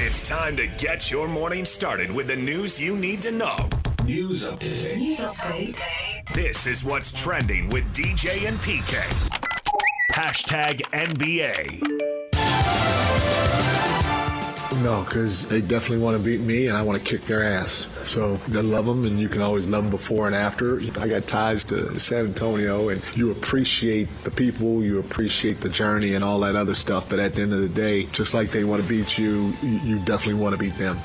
It's time to get your morning started with the news you need to know. News update. This is what's trending with DJ and PK. Hashtag NBA. No, because they definitely want to beat me, and I want to kick their ass. So they love them, and you can always love them before and after. I got ties to San Antonio, and you appreciate the people, you appreciate the journey and all that other stuff. But at the end of the day, just like they want to beat you, you definitely want to beat them.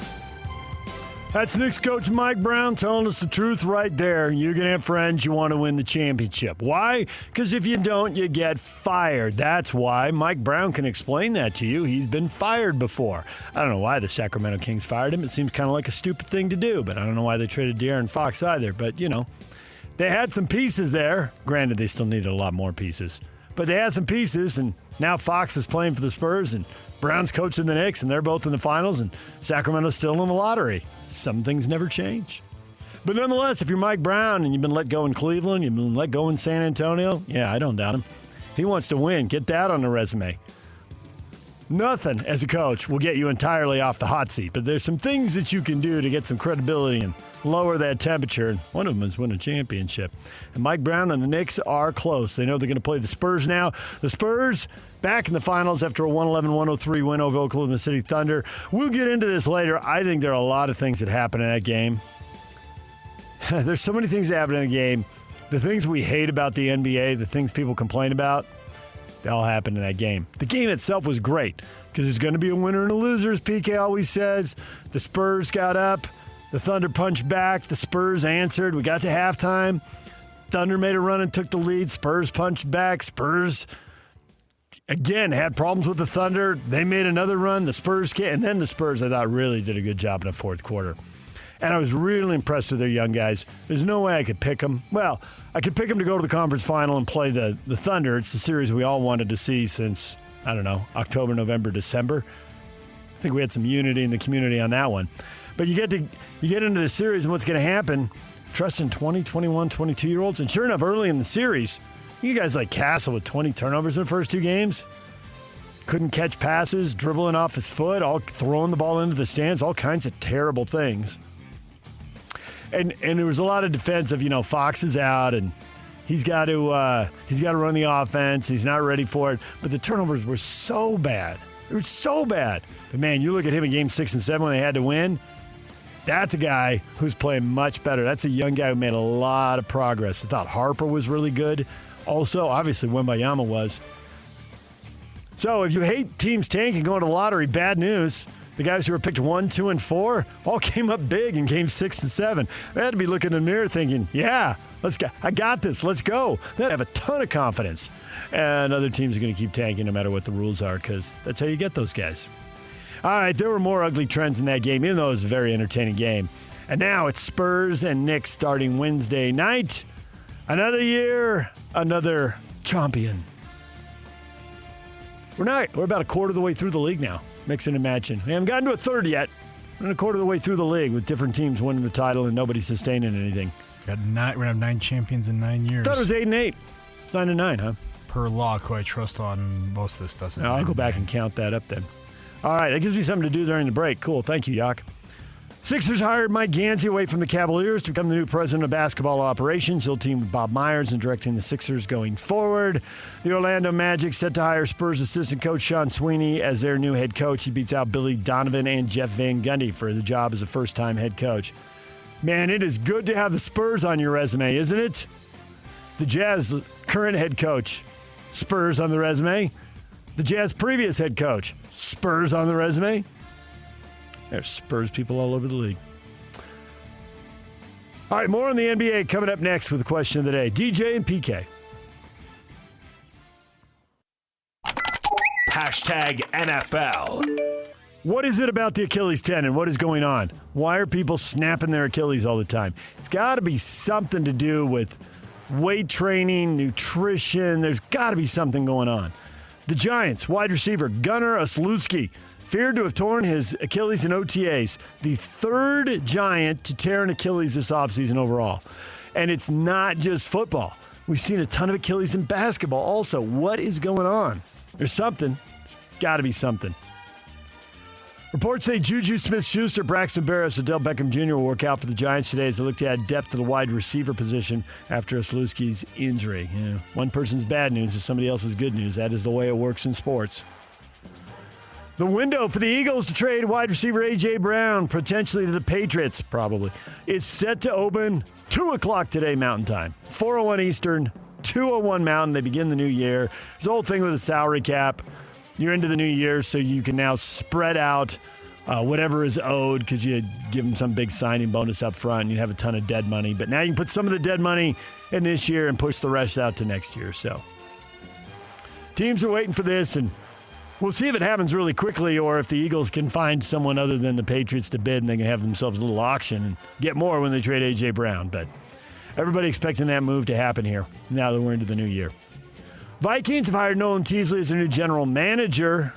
That's Knicks coach Mike Brown telling us the truth right there. You can have friends, you want to win the championship. Why? Because if you don't, you get fired. That's why. Mike Brown can explain that to you. He's been fired before. I don't know why the Sacramento Kings fired him. It seems kind of like a stupid thing to do, but I don't know why they traded De'Aaron Fox either. But, you know, they had some pieces there. Granted, they still needed a lot more pieces. But they had some pieces, and now Fox is playing for the Spurs, and Brown's coaching the Knicks, and they're both in the finals, and Sacramento's still in the lottery. Some things never change. But nonetheless, if you're Mike Brown and you've been let go in Cleveland, you've been let go in San Antonio, yeah, I don't doubt him. He wants to win. Get that on the resume. Nothing as a coach will get you entirely off the hot seat, but there's some things that you can do to get some credibility and lower that temperature, and one of them is win a championship. And Mike Brown and the Knicks are close. They know they're going to play the Spurs now. The Spurs back in the finals after a 111-103 win over Oklahoma City Thunder. We'll get into this later. I think there are a lot of things that happen in that game. There's so many things that happen in the game. The things we hate about the NBA, the things people complain about, they all happened in that game. The game itself was great because there's going to be a winner and a loser, as PK always says. The Spurs got up. The Thunder punched back. The Spurs answered. We got to halftime. Thunder made a run and took the lead. Spurs punched back. Spurs, again, had problems with the Thunder. They made another run. The Spurs came. And then the Spurs, I thought, really did a good job in the fourth quarter. And I was really impressed with their young guys. There's no way I could pick them. Well, I could pick them to go to the conference final and play the Thunder. It's the series we all wanted to see since, I don't know, October, November, December. I think we had some unity in the community on that one. But you get into the series and what's going to happen, trusting 20, 21, 22-year-olds. And sure enough, early in the series, you guys like Castle with 20 turnovers in the first two games. Couldn't catch passes, dribbling off his foot, all throwing the ball into the stands, all kinds of terrible things. And there was a lot of defense of, Fox is out and he's got to run the offense. He's not ready for it. But the turnovers were so bad. They were so bad. But, man, you look at him in Game 6 and 7 when they had to win. That's a guy who's playing much better. That's a young guy who made a lot of progress. I thought Harper was really good. Also, obviously, Wembayama was. So if you hate teams tanking going to the lottery, bad news. The guys who were picked 1, 2, and 4 all came up big in Game 6 and 7. They had to be looking in the mirror thinking, yeah, let's go. I got this. Let's go. They have a ton of confidence. And other teams are going to keep tanking no matter what the rules are because that's how you get those guys. All right, there were more ugly trends in that game, even though it was a very entertaining game. And now it's Spurs and Knicks starting Wednesday night. Another year, another champion. We're about a quarter of the way through the league now, mixing and matching. We haven't gotten to a third yet. We're a quarter of the way through the league with different teams winning the title and nobody sustaining anything. We're going to have 9 champions in 9 years. I thought it was 8 and 8. It's 9 and 9, huh? Per law, who I trust on most of this stuff. No, I'll go back and count that up then. All right, that gives me something to do during the break. Cool, thank you, Yak. Sixers hired Mike Gansey away from the Cavaliers to become the new president of basketball operations. He'll team with Bob Myers in directing the Sixers going forward. The Orlando Magic set to hire Spurs assistant coach Sean Sweeney as their new head coach. He beats out Billy Donovan and Jeff Van Gundy for the job as a first-time head coach. Man, it is good to have the Spurs on your resume, isn't it? The Jazz current head coach, Spurs on the resume. The Jazz previous head coach, Spurs on the resume. There's Spurs people all over the league. All right, more on the NBA coming up next with the question of the day. DJ and PK. Hashtag NFL. What is it about the Achilles tendon? What is going on? Why are people snapping their Achilles all the time? It's got to be something to do with weight training, nutrition. There's got to be something going on. The Giants wide receiver Gunnar Olszewski feared to have torn his Achilles in OTAs, the third Giant to tear an Achilles this offseason overall. And it's not just football. We've seen a ton of Achilles in basketball also. What is going on? There's something. There's got to be something. Reports say Juju Smith-Schuster, Braxton Berrios, Odell Beckham Jr. will work out for the Giants today as they look to add depth to the wide receiver position after Osluski's injury. Yeah. One person's bad news is somebody else's good news. That is the way it works in sports. The window for the Eagles to trade wide receiver A.J. Brown, potentially to the Patriots, probably, is set to open 2 o'clock today Mountain Time. 4:01 Eastern, 2:01 Mountain. They begin the new year. There's a whole thing with the salary cap. You're into the new year, so you can now spread out whatever is owed because you give them some big signing bonus up front and you have a ton of dead money. But now you can put some of the dead money in this year and push the rest out to next year. So teams are waiting for this, and we'll see if it happens really quickly or if the Eagles can find someone other than the Patriots to bid and they can have themselves a little auction and get more when they trade A.J. Brown. But everybody expecting that move to happen here now that we're into the new year. Vikings have hired Nolan Teasley as their new general manager.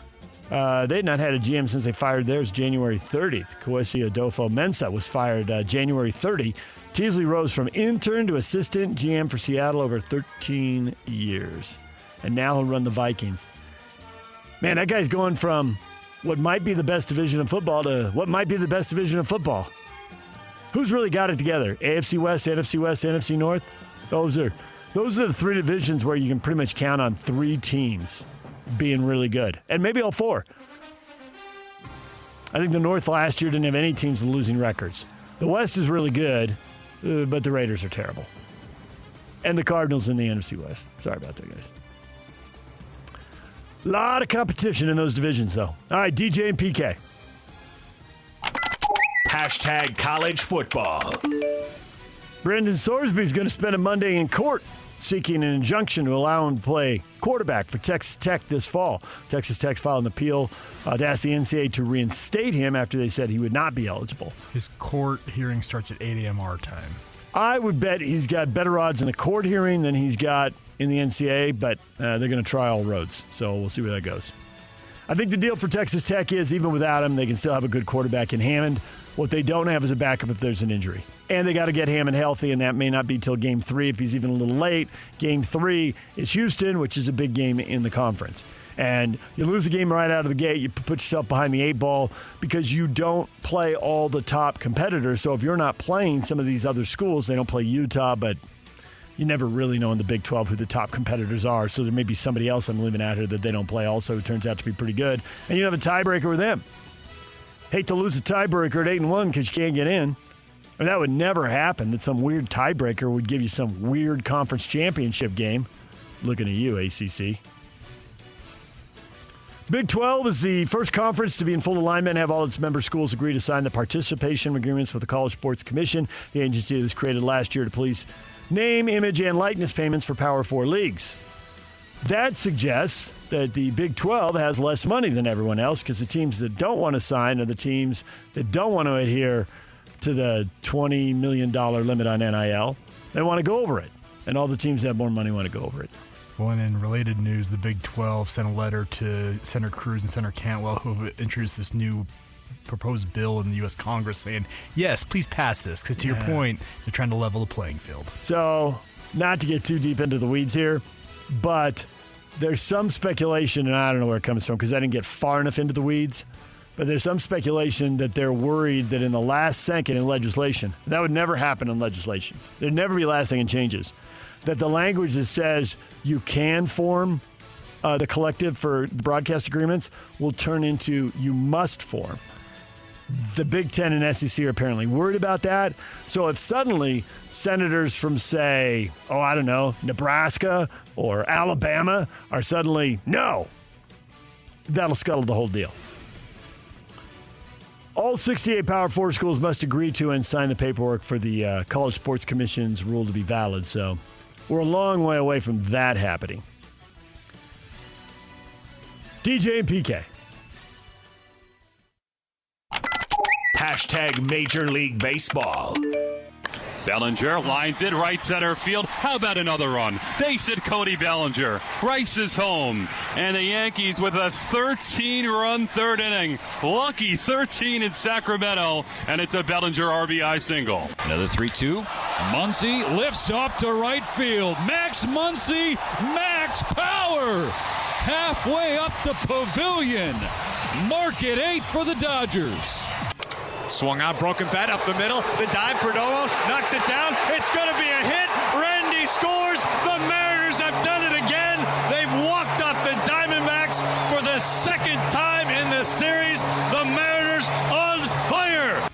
They had not had a GM since they fired theirs January 30th. Kwesi Adolfo-Mensah was fired January 30. Teasley rose from intern to assistant GM for Seattle over 13 years. And now he'll run the Vikings. Man, that guy's going from what might be the best division of football to what might be the best division of football. Who's really got it together? AFC West, NFC North? Those are the three divisions where you can pretty much count on 3 teams being really good. And maybe all 4. I think the North last year didn't have any teams with losing records. The West is really good, but the Raiders are terrible. And the Cardinals in the NFC West. Sorry about that, guys. A lot of competition in those divisions, though. All right, DJ and PK. Hashtag college football. Brendan Sorsby is going to spend a Monday in court seeking an injunction to allow him to play quarterback for Texas Tech this fall. Texas Tech filed an appeal to ask the NCAA to reinstate him after they said he would not be eligible. His court hearing starts at 8 a.m. our time. I would bet he's got better odds in a court hearing than he's got in the NCAA, but they're going to try all roads, so we'll see where that goes. I think the deal for Texas Tech is even without him, they can still have a good quarterback in Hammond. What they don't have is a backup if there's an injury. And they got to get Hammond healthy, and that may not be till Game 3 if he's even a little late. Game 3 is Houston, which is a big game in the conference. And you lose a game right out of the gate, you put yourself behind the 8 ball because you don't play all the top competitors. So if you're not playing some of these other schools, they don't play Utah, but you never really know in the Big 12 who the top competitors are. So there may be somebody else I'm leaving out here that they don't play also who turns out to be pretty good. And you have a tiebreaker with them. Hate to lose a tiebreaker at 8-1 because you can't get in. Or that would never happen, that some weird tiebreaker would give you some weird conference championship game. Looking at you, ACC. Big 12 is the first conference to be in full alignment and have all its member schools agree to sign the participation agreements with the College Sports Commission, the agency that was created last year to police name, image, and likeness payments for Power 4 leagues. That suggests that the Big 12 has less money than everyone else because the teams that don't want to sign are the teams that don't want to adhere to the $20 million limit on NIL. They want to go over it. And all the teams that have more money want to go over it. Well, and in related news, the Big 12 sent a letter to Senator Cruz and Senator Cantwell, who have introduced this new proposed bill in the U.S. Congress saying, yes, please pass this, because to your point, they're trying to level the playing field. So, not to get too deep into the weeds here, but there's some speculation, and I don't know where it comes from because I didn't get far enough into the weeds, but there's some speculation that they're worried that in the last second in legislation, that would never happen in legislation. There'd never be last second changes. That the language that says you can form the collective for the broadcast agreements will turn into you must form. The Big Ten and SEC are apparently worried about that. So if suddenly senators from, say, Nebraska or Alabama are suddenly, no, that'll scuttle the whole deal. All 68 Power 4 schools must agree to and sign the paperwork for the College Sports Commission's rule to be valid. So we're a long way away from that happening. DJ and PK. Hashtag Major League Baseball. Bellinger lines it right center field. How about another run? Base hit Cody Bellinger. Rice is home. And the Yankees with a 13-run third inning. Lucky 13 in Sacramento. And it's a Bellinger RBI single. Another 3-2. Muncy lifts off to right field. Max Muncy, max power. Halfway up the pavilion. Mark it 8 for the Dodgers. Swung on, broken bat up the middle. The dive, Perdomo knocks it down. It's going to be a hit. Randy scores. The Mariners have done it again. They've walked off the Diamondbacks for the second time in the series. The Mariners on fire.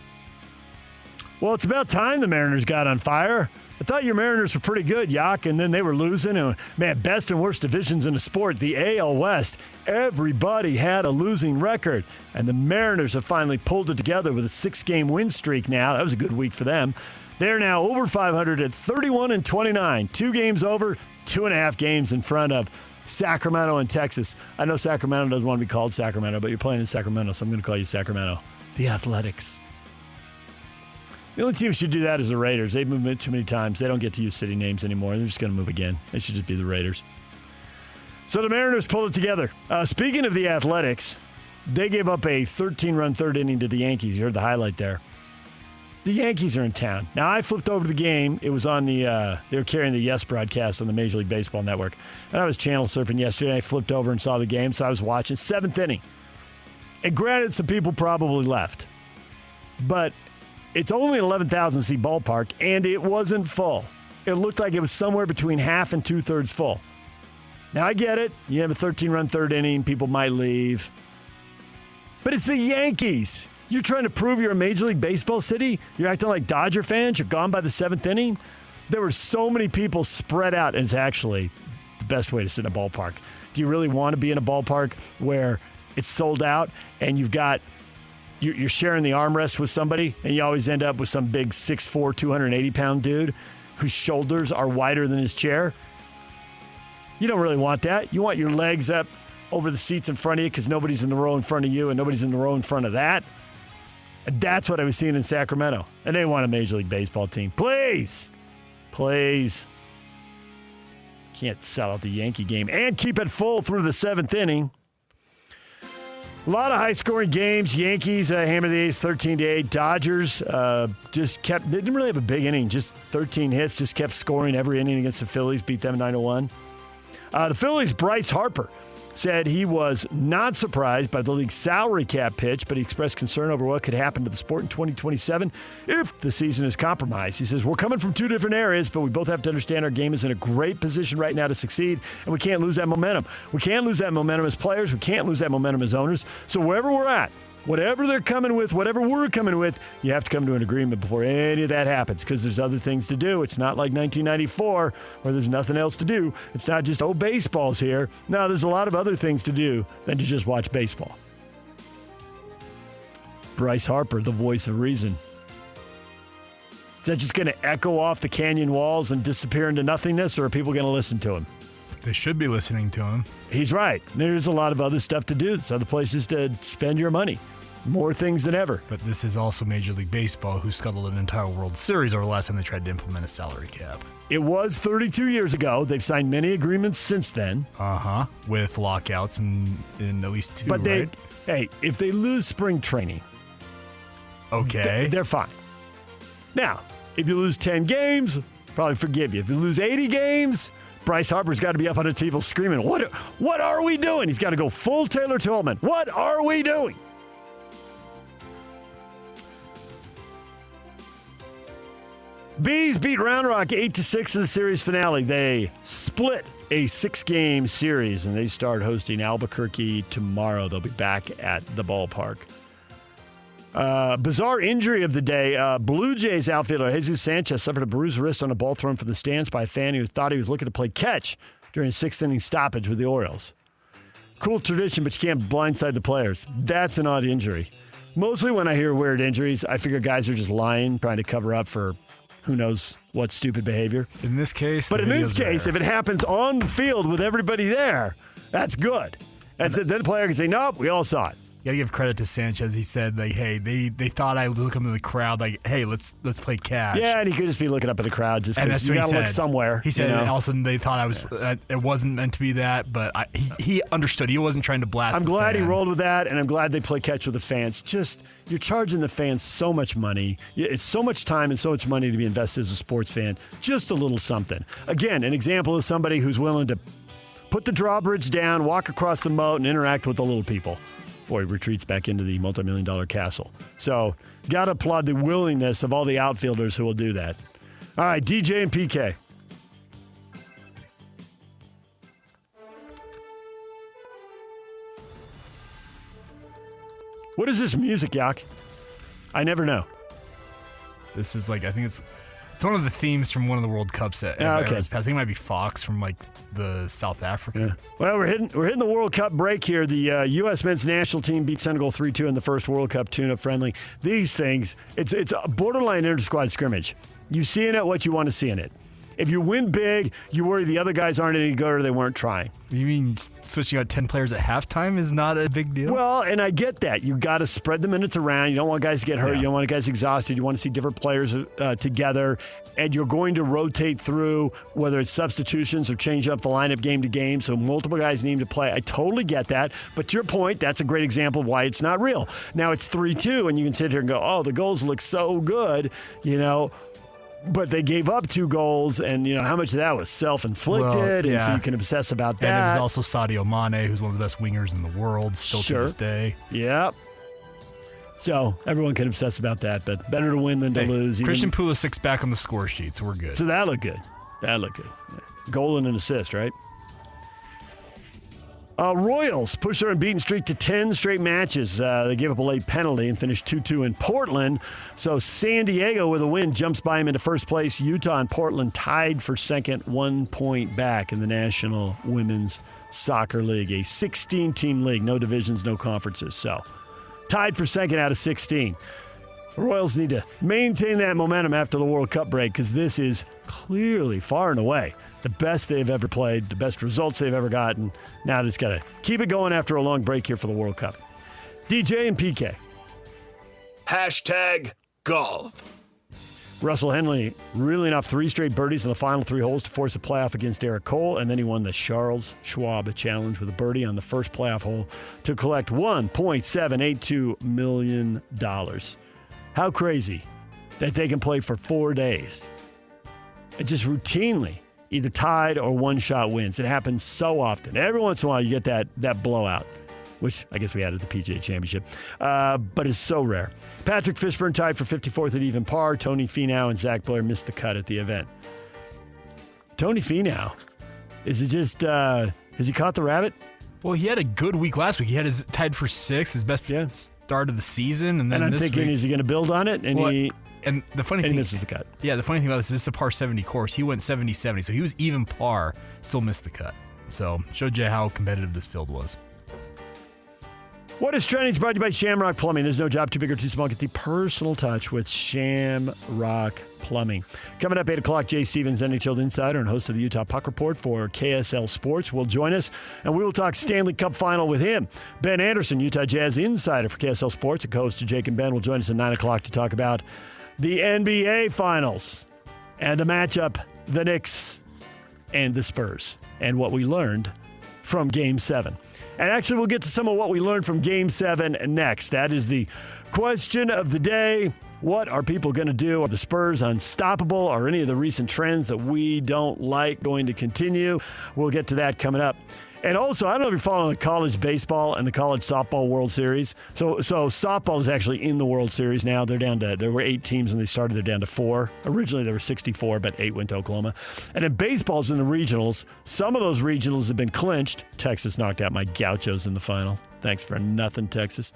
Well, it's about time the Mariners got on fire. I thought your Mariners were pretty good, Yak, and then they were losing. And man, best and worst divisions in the sport, the AL West, everybody had a losing record. And the Mariners have finally pulled it together with a 6-game win streak now. That was a good week for them. They're now over 500 at 31-29. 2 games over, 2.5 games in front of Sacramento and Texas. I know Sacramento doesn't want to be called Sacramento, but you're playing in Sacramento, so I'm going to call you Sacramento. The Athletics. The only team who should do that is the Raiders. They've moved it too many times. They don't get to use city names anymore. They're just going to move again. They should just be the Raiders. So the Mariners pulled it together. Speaking of the Athletics, they gave up a 13-run third inning to the Yankees. You heard the highlight there. The Yankees are in town. Now, I flipped over the game. It was on the they were carrying the Yes broadcast on the Major League Baseball Network. And I was channel surfing yesterday. I flipped over and saw the game, so I was watching. 7th inning. And granted, some people probably left. But it's only an 11,000-seat ballpark, and it wasn't full. It looked like it was somewhere between half and 2/3 full. Now, I get it. You have a 13-run third inning. People might leave. But it's the Yankees. You're trying to prove you're a Major League Baseball city? You're acting like Dodger fans? You're gone by the 7th inning? There were so many people spread out, and it's actually the best way to sit in a ballpark. Do you really want to be in a ballpark where it's sold out and you're sharing the armrest with somebody, and you always end up with some big 6'4", 280-pound dude whose shoulders are wider than his chair? You don't really want that. You want your legs up over the seats in front of you because nobody's in the row in front of you and nobody's in the row in front of that. And that's what I was seeing in Sacramento. And they want a Major League Baseball team. Please. Please. Can't sell out the Yankee game and keep it full through the 7th inning. A lot of high-scoring games. Yankees hammer the A's 13-8. Dodgers they didn't really have a big inning, just 13 hits, just kept scoring every inning against the Phillies, beat them 9-1. The Phillies' Bryce Harper said he was not surprised by the league's salary cap pitch, but he expressed concern over what could happen to the sport in 2027 if the season is compromised. He says, we're coming from 2 different areas, but we both have to understand our game is in a great position right now to succeed, and we can't lose that momentum. We can't lose that momentum as players. We can't lose that momentum as owners. So wherever we're at, whatever they're coming with, whatever we're coming with, you have to come to an agreement before any of that happens because there's other things to do. It's not like 1994 where there's nothing else to do. It's not just, baseball's here. No, there's a lot of other things to do than to just watch baseball. Bryce Harper, the voice of reason. Is that just going to echo off the canyon walls and disappear into nothingness, or are people going to listen to him? They should be listening to him. He's right. There's a lot of other stuff to do. There's other places to spend your money. More things than ever. But this is also Major League Baseball, who scuttled an entire World Series over the last time they tried to implement a salary cap. It was 32 years ago. They've signed many agreements since then. With lockouts in at least 2, but right? Hey, if they lose spring training, okay, they're fine. Now, if you lose 10 games, probably forgive you. If you lose 80 games, Bryce Harper's got to be up on the table screaming, what are we doing? He's got to go full Taylor Twellman. What are we doing? Bees beat Round Rock 8-6 in the series finale. They split a 6-game series, and they start hosting Albuquerque tomorrow. They'll be back at the ballpark. Bizarre injury of the day. Blue Jays outfielder Jesus Sanchez suffered a bruised wrist on a ball thrown from the stands by a fan who thought he was looking to play catch during a 6th-inning stoppage with the Orioles. Cool tradition, but you can't blindside the players. That's an odd injury. Mostly when I hear weird injuries, I figure guys are just lying, trying to cover up for who knows what stupid behavior. In this case, if it happens on the field with everybody there, that's good. Then the player can say, nope, we all saw it. You gotta give credit to Sanchez. He said, like, hey, they thought I would look up to the crowd, like, hey, let's play catch. Yeah, and he could just be looking up at the crowd just because you gotta look somewhere. He said, all of a sudden they thought I was. It wasn't meant to be that, but he understood. He wasn't trying to blast. I'm glad he rolled with that, and I'm glad they play catch with the fans. Just you're charging the fans so much money. It's so much time and so much money to be invested as a sports fan. Just a little something. Again, an example of somebody who's willing to put the drawbridge down, walk across the moat, and interact with the little people. before he retreats back into the multi-million-dollar castle. So, got to applaud the willingness of all the outfielders who will do that. All right, DJ and PK. What is this music, Yak? I never know. This is like, I think it's one of the themes from one of the World Cups that okay. I think it might be Fox from like the South Africa. Yeah. Well, we're hitting the World Cup break here. The U.S. men's national team beat Senegal 3-2 in the first World Cup tune-up friendly. These things, it's a borderline inter-squad scrimmage. You see in it what you want to see in it. If you win big, you worry the other guys aren't any good or they weren't trying. You mean switching out 10 players at halftime is not a big deal? Well, and I get that. You got to spread the minutes around. You don't want guys to get hurt. Yeah. You don't want guys exhausted. You want to see different players together. And you're going to rotate through, whether it's substitutions or change up the lineup game to game, so multiple guys need to play. I totally get that. But to your point, that's a great example of why it's not real. Now it's 3-2, and you can sit here and go, oh, the goals look so good, But they gave up 2 goals, and how much of that was self-inflicted, and so you can obsess about that. And it was also Sadio Mane, who's one of the best wingers in the world, still to this day. Yep. So everyone can obsess about that, but better to win than to lose. Christian Pulisic's back on the score sheet, so we're good. So that looked good. Yeah. Goal and an assist, right? Royals pushed their unbeaten streak to 10 straight matches. They gave up a late penalty and finished 2-2 in Portland. So San Diego, with a win, jumps by him into first place. Utah and Portland tied for second, 1 point back in the National Women's Soccer League, a 16-team league, no divisions, no conferences. So tied for second out of 16. The Royals need to maintain that momentum after the World Cup break because this is clearly, far and away, the best they've ever played, the best results they've ever gotten. Now they've got to keep it going after a long break here for the World Cup. DJ and PK. #golf. Russell Henley reeling off 3 straight birdies in the final 3 holes to force a playoff against Eric Cole, and then he won the Charles Schwab Challenge with a birdie on the first playoff hole to collect $1.782 million. How crazy that they can play for 4 days. It just routinely either tied or one-shot wins. It happens so often. Every once in a while you get that blowout, which I guess we had at the PGA Championship, but it's so rare. Patrick Fishburne tied for 54th at even par. Tony Finau and Zach Blair missed the cut at the event. Tony Finau, is it just, has he caught the rabbit? Well, he had a good week last week. He had his tied for 6th, his best start of the season. And then I'm thinking, is he going to build on it? And the funny thing, he misses the cut. Yeah, the funny thing about this is it's a par 70 course. He went 70-70, so he was even par, still missed the cut. So showed you how competitive this field was. What is trending is brought to you by Shamrock Plumbing. There's no job too big or too small. Get the personal touch with Shamrock Plumbing. Coming up 8 o'clock, Jay Stevens, NHL Insider and host of the Utah Puck Report for KSL Sports, will join us, and we will talk Stanley Cup Final with him. Ben Anderson, Utah Jazz Insider for KSL Sports, a co-host to Jake and Ben, will join us at 9 o'clock to talk about the NBA Finals and the matchup, the Knicks and the Spurs, and what we learned from Game 7. And actually, we'll get to some of what we learned from Game 7 next. That is the question of the day. What are people going to do? Are the Spurs unstoppable? Are any of the recent trends that we don't like going to continue? We'll get to that coming up. And also, I don't know if you're following the college baseball and the college softball World Series. So softball is actually in the World Series now. There were 8 teams and they're down to 4. Originally there were 64, but 8 went to Oklahoma. And then baseball's in the regionals. Some of those regionals have been clinched. Texas knocked out my Gauchos in the final. Thanks for nothing, Texas.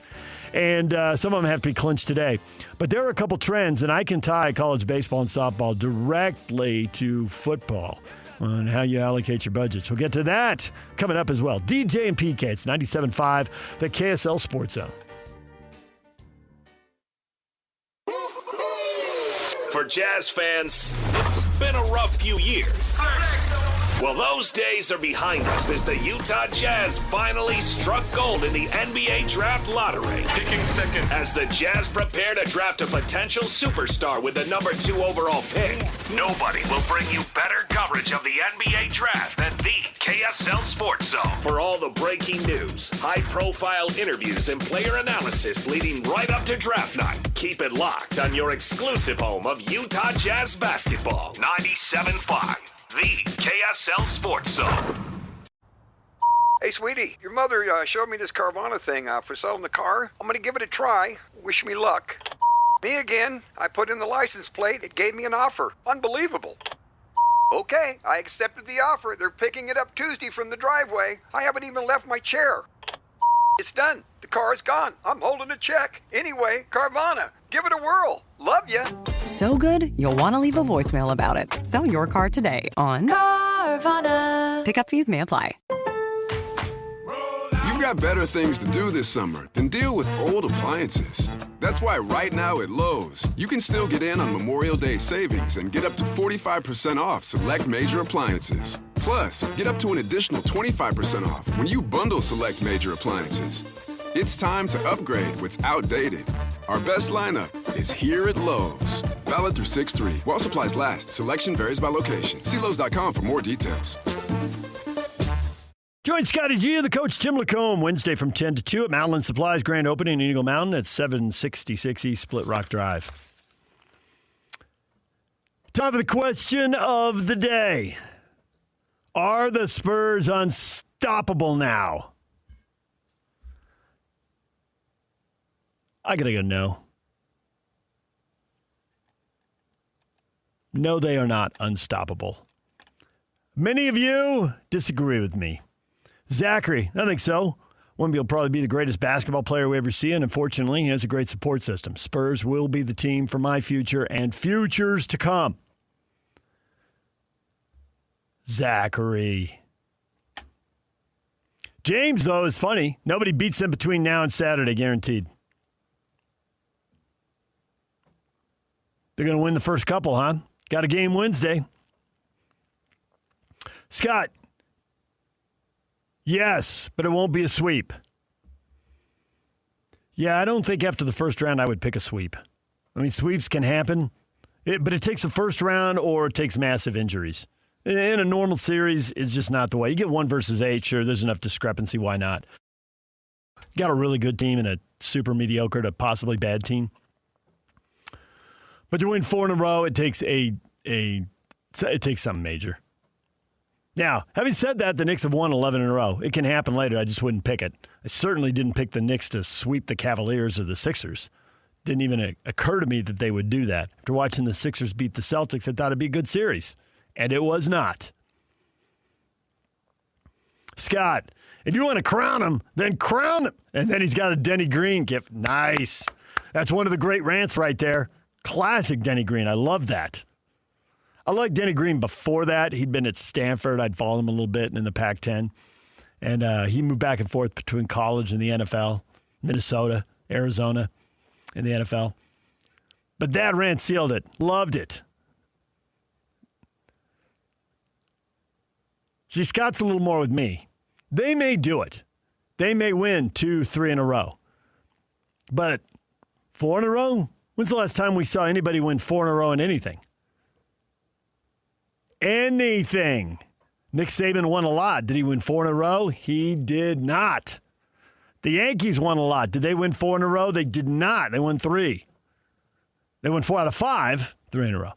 And some of them have to be clinched today. But there are a couple trends, and I can tie college baseball and softball directly to football on how you allocate your budgets. We'll get to that coming up as well. DJ and PK, it's 97.5, the KSL Sports Zone. For Jazz fans, it's been a rough few years. Well, those days are behind us as the Utah Jazz finally struck gold in the NBA Draft Lottery. Picking second. As the Jazz prepare to draft a potential superstar with the number 2 overall pick, nobody will bring you better coverage of the NBA Draft than the KSL Sports Zone. For all the breaking news, high-profile interviews, and player analysis leading right up to draft night, keep it locked on your exclusive home of Utah Jazz basketball, 97.5. The KSL Sports Zone. Hey, sweetie, your mother showed me this Carvana thing for selling the car. I'm going to give it a try. Wish me luck. Me again. I put in the license plate. It gave me an offer. Unbelievable. Okay, I accepted the offer. They're picking it up Tuesday from the driveway. I haven't even left my chair. It's done. The car is gone. I'm holding a check. Anyway, Carvana, give it a whirl. Love ya. So good, you'll want to leave a voicemail about it. Sell your car today on Carvana. Pickup fees may apply. You've got better things to do this summer than deal with old appliances. That's why right now at Lowe's, you can still get in on Memorial Day savings and get up to 45% off select major appliances. Plus, get up to an additional 25% off when you bundle select major appliances. It's time to upgrade what's outdated. Our best lineup is here at Lowe's. Valid through 6/3. While supplies last, selection varies by location. See Lowe's.com for more details. Join Scotty G and the coach Tim Lacombe Wednesday from 10 to 2 at Mountain Supply's grand opening in Eagle Mountain at 766 East Split Rock Drive. Time for the question of the day. Are the Spurs unstoppable now? I gotta go no. No, they are not unstoppable. Many of you disagree with me. Zachary, I think so. Wemby will probably be the greatest basketball player we ever see, and unfortunately, he has a great support system. Spurs will be the team for my future and futures to come. Zachary. James, though, is funny. Nobody beats them between now and Saturday, guaranteed. They're going to win the first couple, huh? Got a game Wednesday. Scott. Yes, but it won't be a sweep. Yeah, I don't think after the first round I would pick a sweep. I mean, sweeps can happen, but it takes the first round or it takes massive injuries. In a normal series, it's just not the way. You get 1 versus 8, sure, there's enough discrepancy. Why not? Got a really good team and a super mediocre to possibly bad team. But to win 4 in a row, it takes it takes something major. Now, having said that, the Knicks have won 11 in a row. It can happen later. I just wouldn't pick it. I certainly didn't pick the Knicks to sweep the Cavaliers or the Sixers. Didn't even occur to me that they would do that. After watching the Sixers beat the Celtics, I thought it'd be a good series. And it was not. Scott, if you want to crown him, then crown him. And then he's got a Denny Green gift. Nice. That's one of the great rants right there. Classic Denny Green. I love that. I liked Denny Green before that. He'd been at Stanford. I'd followed him a little bit in the Pac-10. And he moved back and forth between college and the NFL, Minnesota, Arizona, and the NFL. But that rant sealed it. Loved it. See, Scott's a little more with me. They may do it. They may win 2, 3 in a row. But 4 in a row? When's the last time we saw anybody win 4 in a row in anything? Anything. Nick Saban won a lot. Did he win 4 in a row? He did not. The Yankees won a lot. Did they win 4 in a row? They did not. They won 3. They won 4 out of 5, 3 in a row.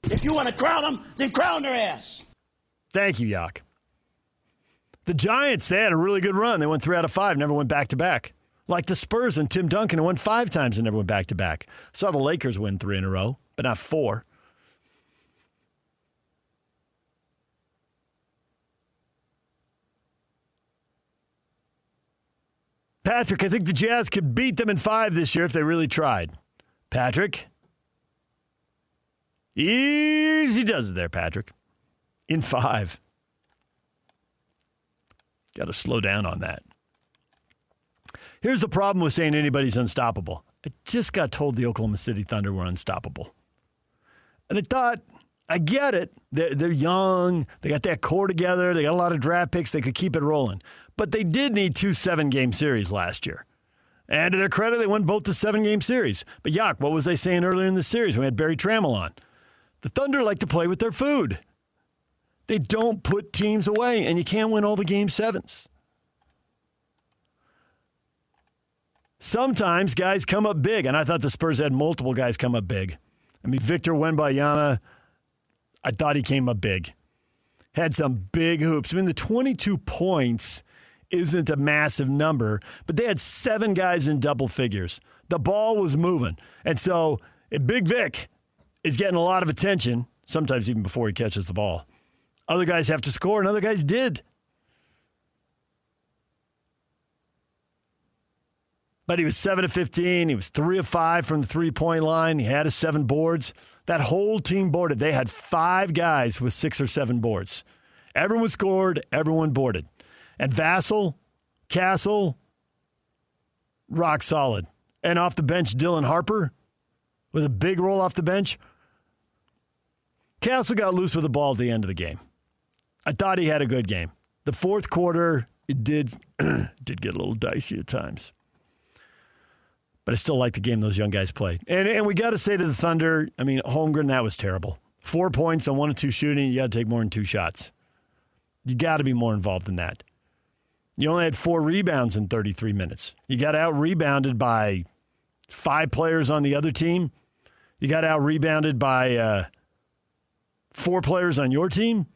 If you want to crown them, then crown their ass. Thank you, Yak. The Giants, they had a really good run. They won 3 out of 5, never went back-to-back. Like the Spurs and Tim Duncan, who won 5 times and never went back-to-back. Saw the Lakers win 3 in a row, but not 4. Patrick, I think the Jazz could beat them in 5 this year if they really tried. Patrick? Easy does it there, Patrick. In 5. Got to slow down on that. Here's the problem with saying anybody's unstoppable. I just got told the Oklahoma City Thunder were unstoppable. And I thought, I get it. They're young. They got that core together. They got a lot of draft picks. They could keep it rolling. But they did need 2 7-game series last year. And to their credit, they won both the 7-game series. But, Yak, what was they saying earlier in the series when we had Barry Trammell on? The Thunder like to play with their food. They don't put teams away, and you can't win all the Game 7s. Sometimes guys come up big, and I thought the Spurs had multiple guys come up big. I mean, Victor Wembanyama, I thought he came up big. had some big hoops. I mean, the 22 points isn't a massive number, but they had 7 guys in double figures. The ball was moving. And so Big Vic is getting a lot of attention, sometimes even before he catches the ball. Other guys have to score, and other guys did. But he was 7 of 15. He was 3 of 5 from the three-point line. He had his 7 boards. That whole team boarded. They had 5 guys with 6 or 7 boards. Everyone scored. Everyone boarded. And Vassell, Castle, rock solid. And off the bench, Dylan Harper with a big roll off the bench. Castle got loose with the ball at the end of the game. I thought he had a good game. The fourth quarter, it did get a little dicey at times. But I still like the game those young guys played. And we got to say to the Thunder, I mean, Holmgren, that was terrible. 4 points on 1 of 2 shooting. You got to take more than 2 shots. You got to be more involved than that. You only had 4 rebounds in 33 minutes. You got out-rebounded by 5 players on the other team. You got out-rebounded by 4 players on your team.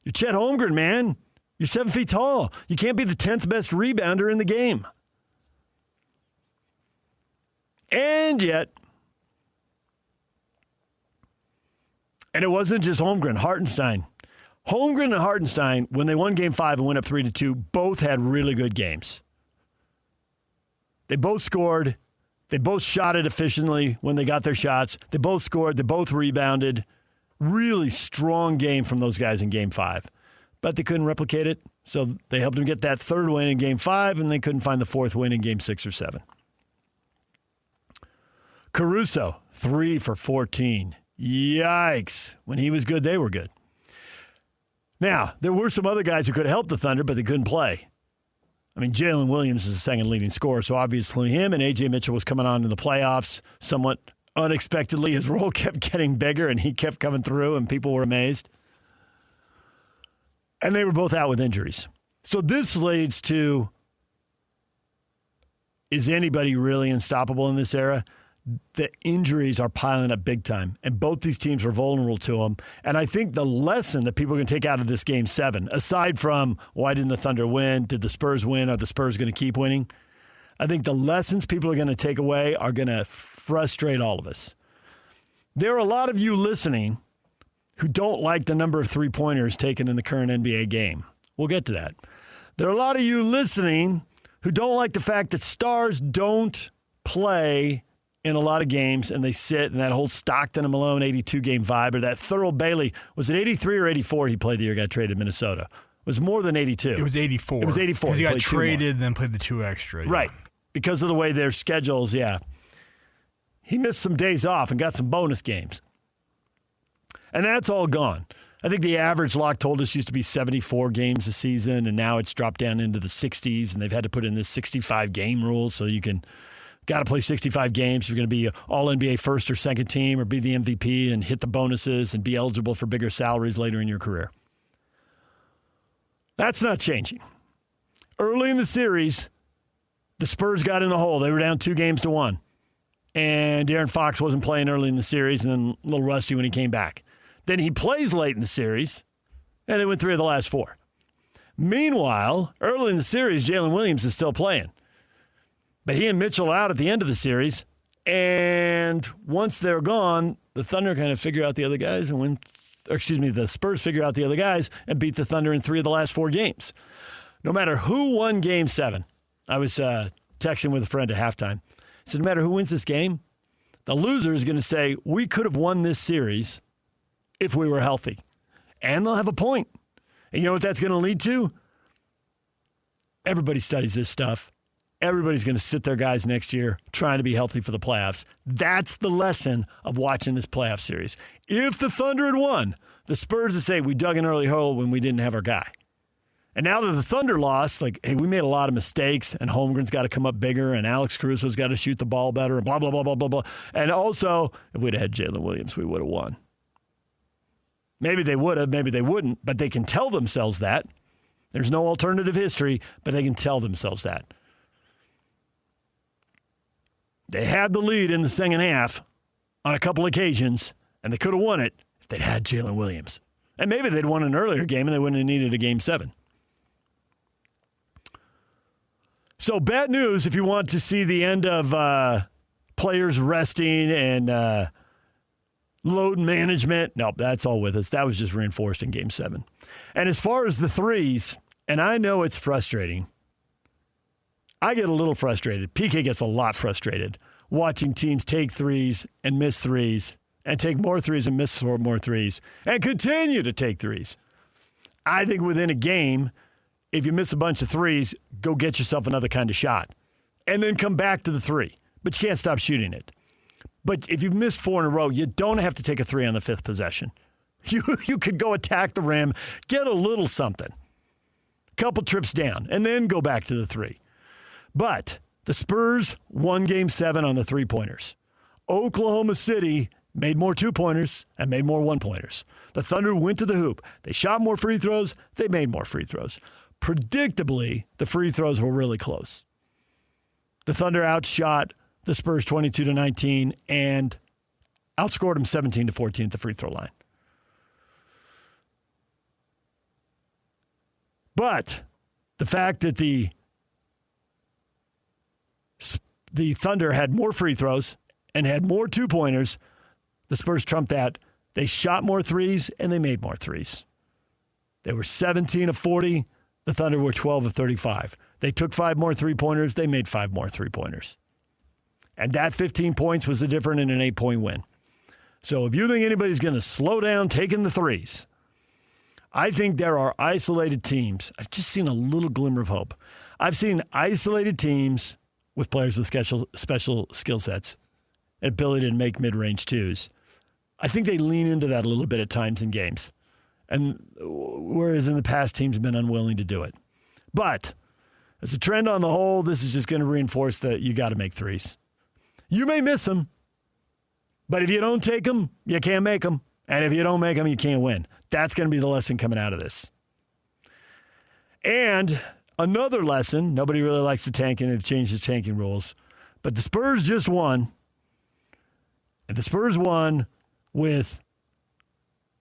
You're Chet Holmgren, man. You're 7 feet tall. You can't be the 10th best rebounder in the game. And yet, and it wasn't just Holmgren, Hartenstein. Holmgren and Hartenstein, when they won Game 5 and went up 3-2, both had really good games. They both scored. They both shot it efficiently when they got their shots. They both scored. They both rebounded. Really strong game from those guys in Game 5. But they couldn't replicate it, so they helped them get that 3rd win in Game 5, and they couldn't find the 4th win in Game 6 or 7. Caruso, 3 for 14. Yikes. When he was good, they were good. Now, there were some other guys who could have helped the Thunder, but they couldn't play. I mean, Jalen Williams is the second leading scorer, so obviously him, and A.J. Mitchell was coming on in the playoffs somewhat unexpectedly. His role kept getting bigger, and he kept coming through, and people were amazed. And they were both out with injuries. So this leads to, is anybody really unstoppable in this era? The injuries are piling up big time, and both these teams are vulnerable to them. And I think the lesson that people are going to take out of this Game 7, aside from why didn't the Thunder win, did the Spurs win, are the Spurs going to keep winning? I think the lessons people are going to take away are going to frustrate all of us. There are a lot of you listening who don't like the number of three-pointers taken in the current NBA game. We'll get to that. There are a lot of you listening who don't like the fact that stars don't play in a lot of games, and they sit, and that whole Stockton and Malone 82-game vibe, or that Thurl Bailey, was it 83 or 84 he played the year he got traded to Minnesota? It was more than 82. It was 84. It was 84. Because he got traded and then played the 2 extra. Yeah. Right. Because of the way their schedules, yeah. He missed some days off and got some bonus games. And that's all gone. I think the average lock told us used to be 74 games a season, and now it's dropped down into the 60s, and they've had to put in this 65-game rule so you can got to play 65 games if you're going to be all-NBA first or second team or be the MVP and hit the bonuses and be eligible for bigger salaries later in your career. That's not changing. Early in the series, the Spurs got in the hole. They were down 2-1. And De'Aaron Fox wasn't playing early in the series and then a little rusty when he came back. Then he plays late in the series, and they win 3 of the last 4. Meanwhile, early in the series, Jalen Williams is still playing. But he and Mitchell out at the end of the series, and once they're gone, the Thunder kind of figure out the other guys and win. The Spurs figure out the other guys and beat the Thunder in 3 of the last 4 games. No matter who won Game 7, I was texting with a friend at halftime. I said, no matter who wins this game, the loser is going to say, we could have won this series if we were healthy. And they'll have a point. And you know what that's going to lead to? Everybody studies this stuff. Everybody's going to sit their guys next year trying to be healthy for the playoffs. That's the lesson of watching this playoff series. If the Thunder had won, the Spurs would say, we dug an early hole when we didn't have our guy. And now that the Thunder lost, like, hey, we made a lot of mistakes, and Holmgren's got to come up bigger, and Alex Caruso's got to shoot the ball better, and blah, blah, blah, blah, blah, blah. And also, if we'd have had Jalen Williams, we would have won. Maybe they would have, maybe they wouldn't, but they can tell themselves that. There's no alternative history, but they can tell themselves that. They had the lead in the second half on a couple occasions, and they could have won it if they'd had Jalen Williams. And maybe they'd won an earlier game and they wouldn't have needed a Game 7. So bad news if you want to see the end of players resting and load management. Nope, that's all with us. That was just reinforced in Game 7. And as far as the threes, and I know it's frustrating. I get a little frustrated. PK gets a lot frustrated watching teams take threes and miss threes and take more threes and miss more threes and continue to take threes. I think within a game, if you miss a bunch of threes, go get yourself another kind of shot and then come back to the three. But you can't stop shooting it. But if you've missed 4 in a row, you don't have to take a three on the 5th possession. You could go attack the rim, get a little something, couple trips down, and then go back to the three. But the Spurs won Game 7 on the three-pointers. Oklahoma City made more two-pointers and made more one-pointers. The Thunder went to the hoop. They shot more free throws. They made more free throws. Predictably, the free throws were really close. The Thunder outshot the Spurs 22-19 and outscored them 17-14 at the free throw line. But the fact that the Thunder had more free throws and had more two-pointers, the Spurs trumped that. They shot more threes and they made more threes. They were 17 of 40. The Thunder were 12 of 35. They took 5 more three-pointers. They made 5 more three-pointers. And that 15 points was the difference in an 8-point win. So if you think anybody's going to slow down taking the threes, I think there are isolated teams. I've just seen a little glimmer of hope. I've seen isolated teams with players with special skill sets and ability to make mid-range twos. I think they lean into that a little bit at times in games. And whereas in the past, teams have been unwilling to do it. But as a trend on the whole, this is just going to reinforce that you got to make threes. You may miss them, but if you don't take them, you can't make them. And if you don't make them, you can't win. That's going to be the lesson coming out of this. And another lesson, nobody really likes the tanking. They've changed the tanking rules. But the Spurs just won. And the Spurs won with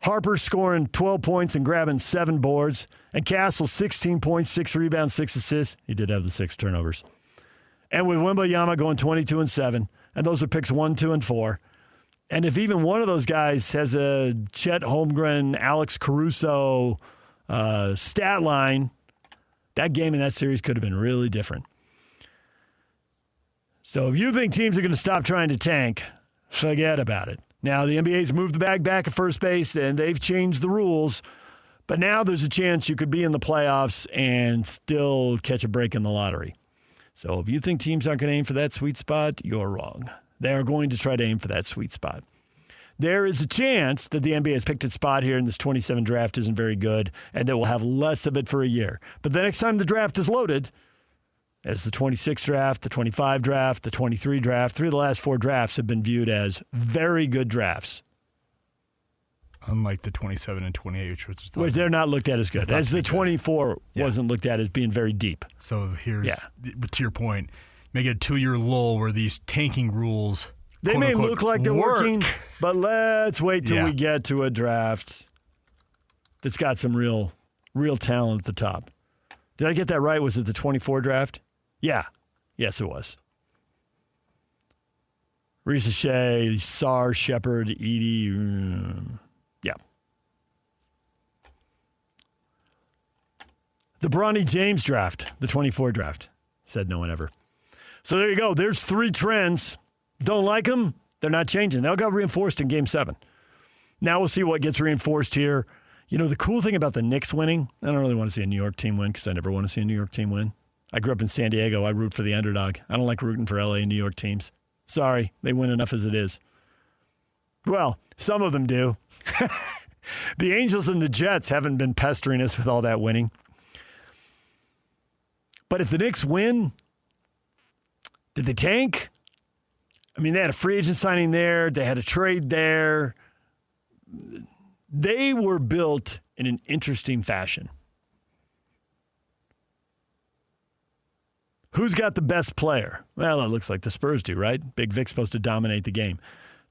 Harper scoring 12 points and grabbing 7 boards. And Castle 16 points, 6 rebounds, 6 assists. He did have the 6 turnovers. And with Wembanyama going 22 and 7. And those are picks 1, 2, and 4. And if even one of those guys has a Chet Holmgren, Alex Caruso stat line, that game in that series could have been really different. So if you think teams are going to stop trying to tank, forget about it. Now, the NBA's moved the bag back at first base, and they've changed the rules. But now there's a chance you could be in the playoffs and still catch a break in the lottery. So if you think teams aren't going to aim for that sweet spot, you're wrong. They are going to try to aim for that sweet spot. There is a chance that the NBA has picked its spot here and this 27 draft isn't very good and that we'll have less of it for a year. But the next time the draft is loaded, as the 26 draft, the 25 draft, the 23 draft, 3 of the last 4 drafts have been viewed as very good drafts. Unlike the 27 and 28, which they're not looked at as good. As the 24 wasn't looked at as being very deep. So here's, to your point, make a 2-year lull where these tanking rules, they may look like they're working, but let's wait till we get to a draft that's got some real talent at the top. Did I get that right? Was it the 24 draft? Yeah. Yes, it was. Risa Shea, Sar, Shepard, Edey. Yeah. The Bronny James draft, the 24 draft, said no one ever. So there you go. There's 3 trends. Don't like them? They're not changing. They'll got reinforced in Game 7. Now we'll see what gets reinforced here. You know, the cool thing about the Knicks winning, I don't really want to see a New York team win because I never want to see a New York team win. I grew up in San Diego. I root for the underdog. I don't like rooting for LA and New York teams. Sorry, they win enough as it is. Well, some of them do. The Angels and the Jets haven't been pestering us with all that winning. But if the Knicks win, did they tank? I mean, they had a free agent signing there. They had a trade there. They were built in an interesting fashion. Who's got the best player? Well, it looks like the Spurs do, right? Big Vic's supposed to dominate the game.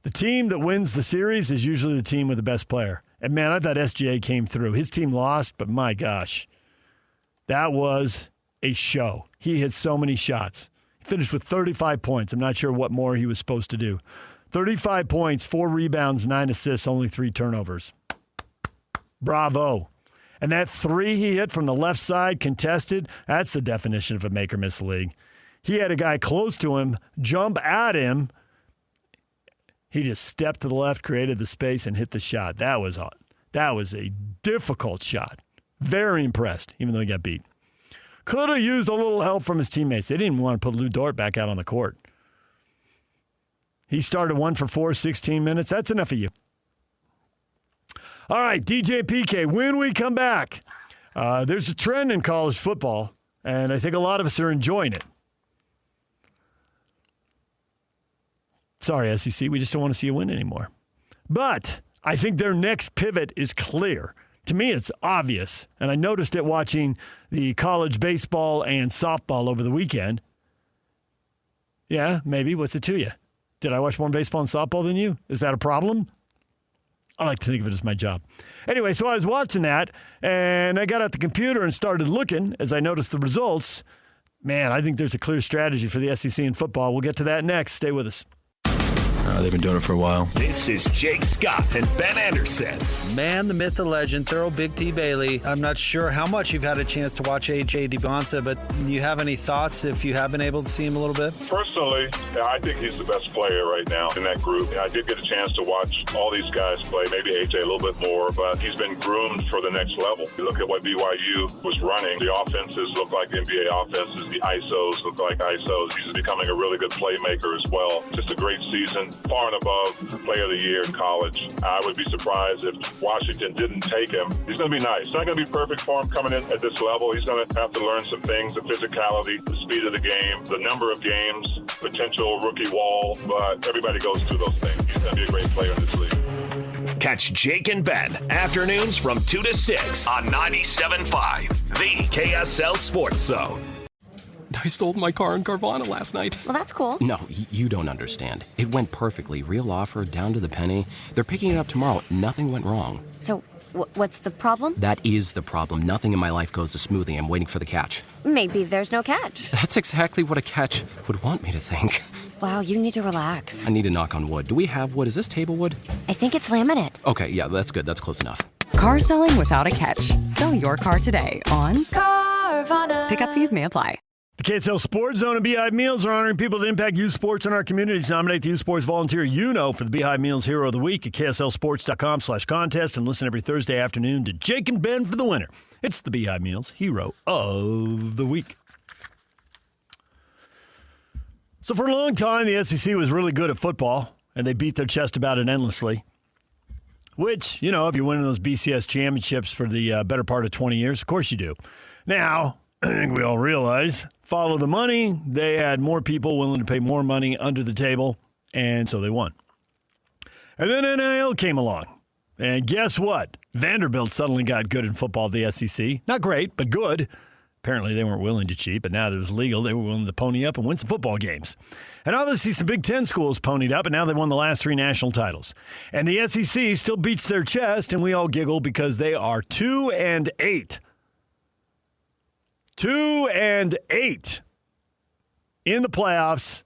The team that wins the series is usually the team with the best player. And, man, I thought SGA came through. His team lost, but my gosh, that was a show. He hit so many shots. He finished with 35 points. I'm not sure what more he was supposed to do. 35 points, 4 rebounds, 9 assists, only 3 turnovers. Bravo. And that 3 he hit from the left side, contested, that's the definition of a make-or-miss league. He had a guy close to him jump at him. He just stepped to the left, created the space, and hit the shot. That was a difficult shot. Very impressed, even though he got beat. Could have used a little help from his teammates. They didn't want to put Lou Dort back out on the court. He started 1 for 4, 16 minutes. That's enough of you. All right, DJ PK, when we come back, there's a trend in college football, and I think a lot of us are enjoying it. Sorry, SEC, we just don't want to see you win anymore. But I think their next pivot is clear. To me, it's obvious, and I noticed it watching the college baseball and softball over the weekend. Yeah, maybe. What's it to you? Did I watch more baseball and softball than you? Is that a problem? I like to think of it as my job. Anyway, so I was watching that, and I got out the computer and started looking as I noticed the results. Man, I think there's a clear strategy for the SEC in football. We'll get to that next. Stay with us. They've been doing it for a while. This is Jake Scott and Ben Anderson. Man, the myth, the legend, Thorough Big T. Bailey. I'm not sure how much you've had a chance to watch A.J. DeBonsa, but you have any thoughts if you have been able to see him a little bit? Personally, I think he's the best player right now in that group. I did get a chance to watch all these guys play, maybe A.J. a little bit more, but he's been groomed for the next level. You look at what BYU was running. The offenses look like NBA offenses. The ISOs look like ISOs. He's becoming a really good playmaker as well. Just a great season. Far and above Player of the Year in college. I would be surprised if Washington didn't take him. He's going to be nice. It's not going to be perfect for him coming in at this level. He's going to have to learn some things, the physicality, the speed of the game, the number of games, potential rookie wall, but everybody goes through those things. He's going to be a great player in this league. Catch Jake and Ben afternoons from 2 to 6 on 97.5, the KSL Sports Zone. I sold my car in Carvana last night. Well, that's cool. No, you don't understand. It went perfectly. Real offer, down to the penny. They're picking it up tomorrow. Nothing went wrong. So, what's the problem? That is the problem. Nothing in my life goes as smoothly. I'm waiting for the catch. Maybe there's no catch. That's exactly what a catch would want me to think. Wow, you need to relax. I need to knock on wood. Do we have wood? Is this table wood? I think it's laminate. Okay, yeah, that's good. That's close enough. Car selling without a catch. Sell your car today on Carvana. Pickup fees may apply. The KSL Sports Zone and Beehive Meals are honoring people that impact youth sports in our communities. Nominate the youth sports volunteer you know for the Beehive Meals Hero of the Week at KSLSports.com/contest and listen every Thursday afternoon to Jake and Ben for the winner. It's the Beehive Meals Hero of the Week. So for a long time, the SEC was really good at football, and they beat their chest about it endlessly. Which, you know, if you're winning those BCS championships for the better part of 20 years, of course you do. Now, I think we all realize, follow the money. They had more people willing to pay more money under the table, and so they won. And then NIL came along. And guess what? Vanderbilt suddenly got good in football at the SEC. Not great, but good. Apparently they weren't willing to cheat, but now that it was legal, they were willing to pony up and win some football games. And obviously some Big Ten schools ponied up, and now they won the last 3 national titles. And the SEC still beats their chest, and we all giggle because they are 2-8. 2-8 in the playoffs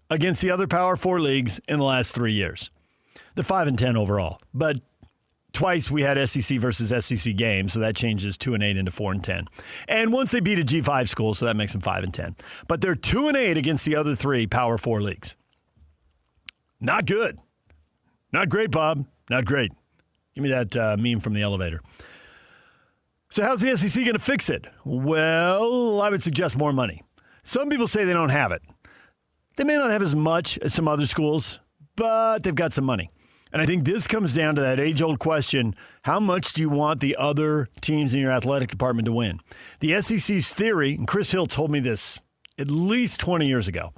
against the other Power 4 leagues in the last 3 years. They're 5-10 overall, but twice we had SEC versus SEC games, so that changes 2-8 into 4-10. And once they beat a G5 school, so that makes them 5-10. But they're 2-8 against the other 3 Power 4 leagues. Not good. Not great, Bob. Not great. Give me that meme from the elevator. So how's the SEC going to fix it? Well, I would suggest more money. Some people say they don't have it. They may not have as much as some other schools, but they've got some money. And I think this comes down to that age-old question, how much do you want the other teams in your athletic department to win? The SEC's theory, and Chris Hill told me this at least 20 years ago,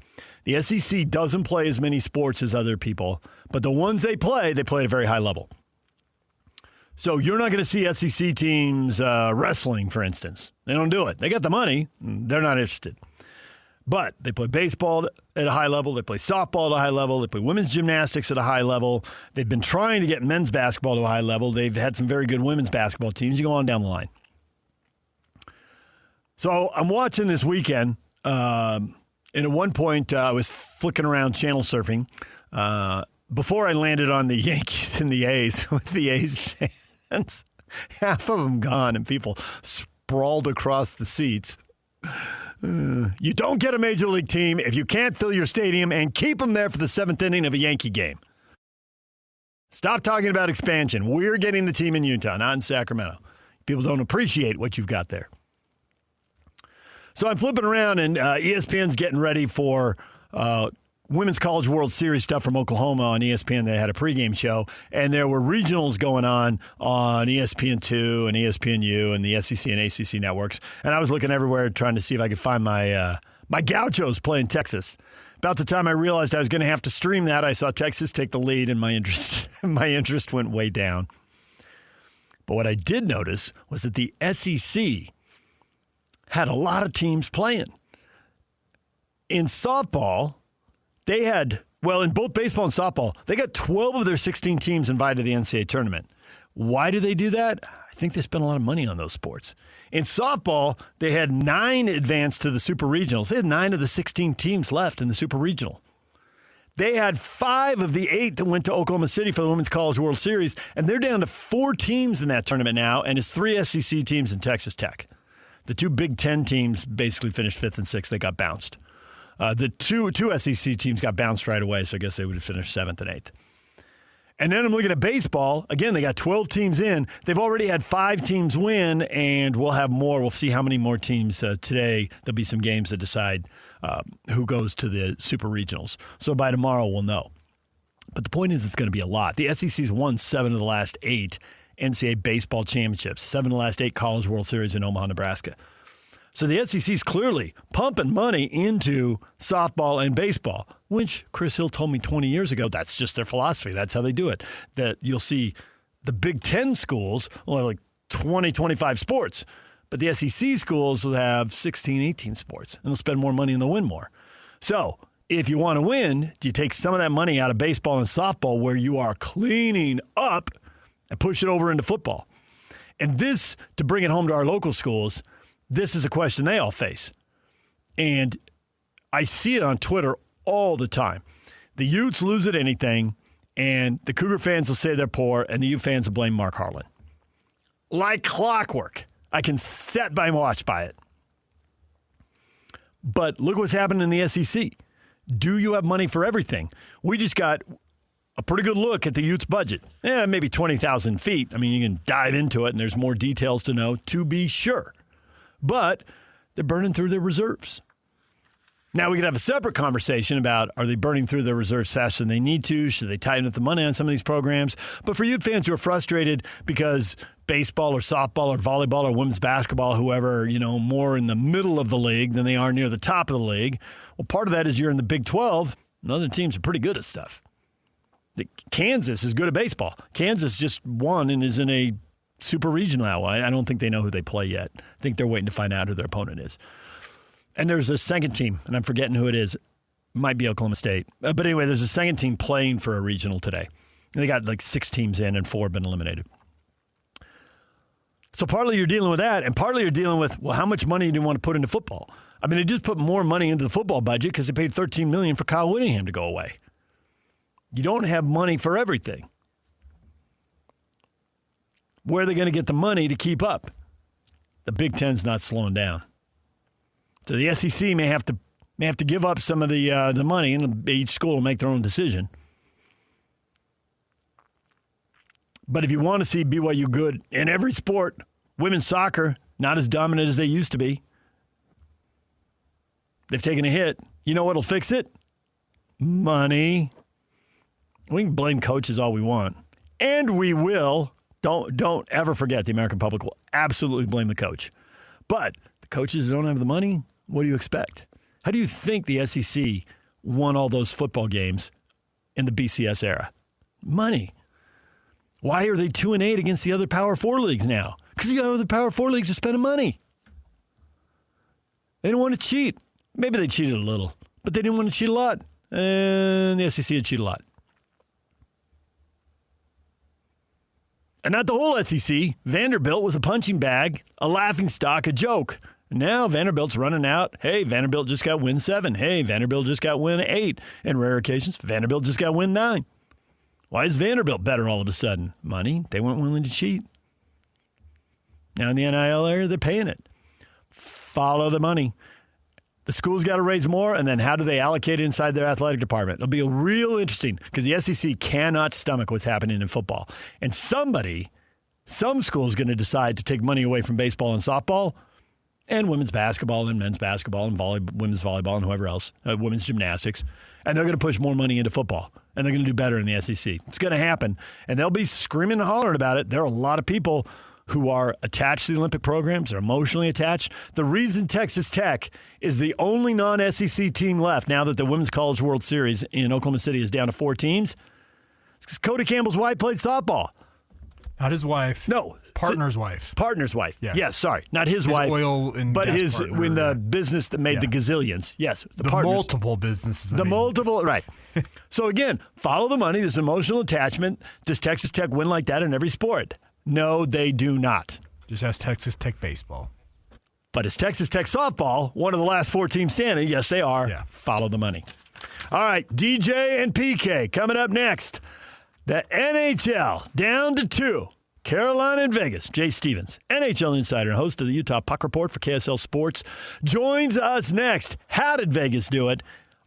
the SEC doesn't play as many sports as other people, but the ones they play at a very high level. So you're not going to see SEC teams wrestling, for instance. They don't do it. They got the money. They're not interested. But they play baseball at a high level. They play softball at a high level. They play women's gymnastics at a high level. They've been trying to get men's basketball to a high level. They've had some very good women's basketball teams. You go on down the line. So I'm watching this weekend, and at one point I was flicking around channel surfing before I landed on the Yankees and the A's with the A's fans. Half of them gone and people sprawled across the seats. You don't get a major league team if you can't fill your stadium and keep them there for the 7th inning of a Yankee game. Stop talking about expansion. We're getting the team in Utah, not in Sacramento. People don't appreciate what you've got there. So I'm flipping around, and ESPN's getting ready for Women's College World Series stuff from Oklahoma on ESPN. They had a pregame show, and there were regionals going on ESPN2 and ESPNU and the SEC and ACC networks. And I was looking everywhere trying to see if I could find my Gauchos playing Texas. About the time I realized I was going to have to stream that, I saw Texas take the lead, and my interest went way down. But what I did notice was that the SEC had a lot of teams playing. In softball, they had, in both baseball and softball, they got 12 of their 16 teams invited to the NCAA tournament. Why do they do that? I think they spend a lot of money on those sports. In softball, they had 9 advanced to the Super Regionals. They had 9 of the 16 teams left in the Super Regional. They had 5 of the 8 that went to Oklahoma City for the Women's College World Series, and they're down to 4 teams in that tournament now, and it's 3 SEC teams and Texas Tech. The 2 Big Ten teams basically finished 5th and 6th. They got bounced. The two SEC teams got bounced right away, so I guess they would have finished 7th and 8th. And then I'm looking at baseball. Again, they got 12 teams in. They've already had 5 teams win, and we'll have more. We'll see how many more teams today. There'll be some games that decide who goes to the Super Regionals. So by tomorrow, we'll know. But the point is it's going to be a lot. The SEC's won 7 of the last 8 NCAA baseball championships, 7 of the last 8 College World Series in Omaha, Nebraska. So the SEC's clearly pumping money into softball and baseball, which Chris Hill told me 20 years ago, that's just their philosophy. That's how they do it. That you'll see the Big Ten schools will have like 20, 25 sports, but the SEC schools will have 16, 18 sports, and they'll spend more money and they'll win more. So if you want to win, do you take some of that money out of baseball and softball where you are cleaning up and push it over into football? And this, to bring it home to our local schools, this is a question they all face. And I see it on Twitter all the time. The Utes lose at anything, and the Cougar fans will say they're poor, and the Ute fans will blame Mark Harlan. Like clockwork. I can set my watch by it. But look what's happening in the SEC. Do you have money for everything? We just got a pretty good look at the Utes' budget. Maybe 20,000 feet. I mean, you can dive into it, and there's more details to know, to be sure. But they're burning through their reserves. Now, we could have a separate conversation about, are they burning through their reserves faster than they need to? Should they tighten up the money on some of these programs? But for you fans who are frustrated because baseball or softball or volleyball or women's basketball, whoever, more in the middle of the league than they are near the top of the league, well, part of that is you're in the Big 12, and other teams are pretty good at stuff. Kansas is good at baseball. Kansas just won and is in a Super Regional now. I don't think they know who they play yet. I think they're waiting to find out who their opponent is. And there's a second team, and I'm forgetting who it is. It might be Oklahoma State. But anyway, there's a second team playing for a regional today. They got like 6 teams in, and 4 have been eliminated. So partly you're dealing with that, and partly you're dealing with, how much money do you want to put into football? I mean, they just put more money into the football budget because they paid $13 million for Kyle Whittingham to go away. You don't have money for everything. Where are they going to get the money to keep up? The Big Ten's not slowing down. So the SEC may have to give up some of the money, and each school will make their own decision. But if you want to see BYU good in every sport, women's soccer, not as dominant as they used to be. They've taken a hit. You know what'll fix it? Money. We can blame coaches all we want. And we will. Don't ever forget the American public will absolutely blame the coach. But the coaches who don't have the money, what do you expect? How do you think the SEC won all those football games in the BCS era? Money. Why are they 2-8 against the other Power 4 leagues now? Because the other Power 4 leagues are spending money. They don't want to cheat. Maybe they cheated a little, but they didn't want to cheat a lot. And the SEC would cheat a lot. And not the whole SEC. Vanderbilt was a punching bag, a laughingstock, a joke. Now Vanderbilt's running out. Hey, Vanderbilt just got win 7. Hey, Vanderbilt just got win 8. And rare occasions, Vanderbilt just got win 9. Why is Vanderbilt better all of a sudden? Money. They weren't willing to cheat. Now in the NIL area, they're paying it. Follow the money. The school's got to raise more, and then how do they allocate it inside their athletic department? It'll be real interesting because the SEC cannot stomach what's happening in football. And some school is going to decide to take money away from baseball and softball and women's basketball and men's basketball and women's volleyball and whoever else, women's gymnastics, and they're going to push more money into football, and they're going to do better in the SEC. It's going to happen, and they'll be screaming and hollering about it. There are a lot of people who are attached to the Olympic programs, are emotionally attached. The reason Texas Tech is the only non-SEC team left now that the Women's College World Series in Oklahoma City is down to 4 teams is because Cody Campbell's wife played softball. Not his wife. No. Partner's wife. Partner's wife. Yeah. Yes, sorry. Not his wife. Oil and but gas his partner. when the business that made the gazillions. Yes. The multiple businesses. Right. So again, follow the money. There's emotional attachment. Does Texas Tech win like that in every sport? No, they do not. Just ask Texas Tech baseball. But is Texas Tech softball one of the last 4 teams standing? Yes, they are. Yeah. Follow the money. All right, DJ and PK coming up next. The NHL down to 2. Carolina and Vegas. Jay Stevens, NHL insider and host of the Utah Puck Report for KSL Sports, joins us next. How did Vegas do it?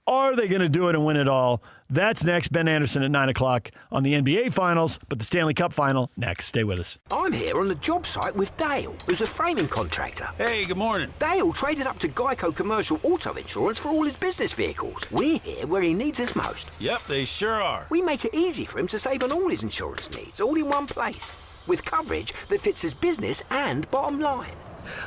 Are they going to do it and win it all? That's next. Ben Anderson at 9 o'clock on the NBA Finals, but the Stanley Cup Final next. Stay with us. I'm here on the job site with Dale, who's a framing contractor. Hey, good morning. Dale traded up to Geico Commercial Auto Insurance for all his business vehicles. We're here where he needs us most. Yep, they sure are. We make it easy for him to save on all his insurance needs, all in one place, with coverage that fits his business and bottom line.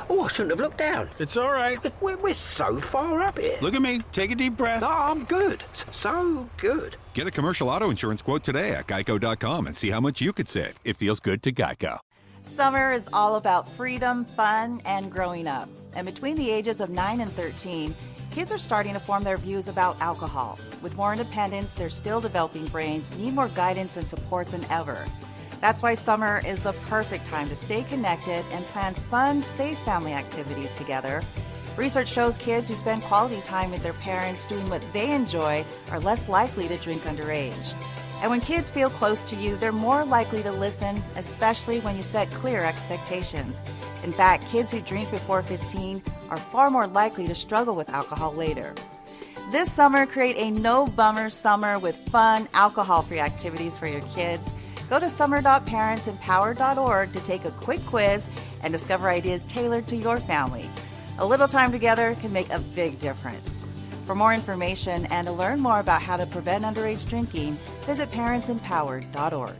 Oh, I shouldn't have looked down. It's all right. We're so far up here. Look at me. Take a deep breath. No, I'm good. So good. Get a commercial auto insurance quote today at geico.com and see how much you could save. It feels good to Geico. Summer is all about freedom, fun, and growing up. And between the ages of 9 and 13, kids are starting to form their views about alcohol. With more independence, their still developing brains need more guidance and support than ever. That's why summer is the perfect time to stay connected and plan fun, safe family activities together. Research shows kids who spend quality time with their parents doing what they enjoy are less likely to drink underage. And when kids feel close to you, they're more likely to listen, especially when you set clear expectations. In fact, kids who drink before 15 are far more likely to struggle with alcohol later. This summer, create a no-bummer summer with fun, alcohol-free activities for your kids. Go to summer.parentsempowered.org to take a quick quiz and discover ideas tailored to your family. A little time together can make a big difference. For more information and to learn more about how to prevent underage drinking, visit parentsempowered.org.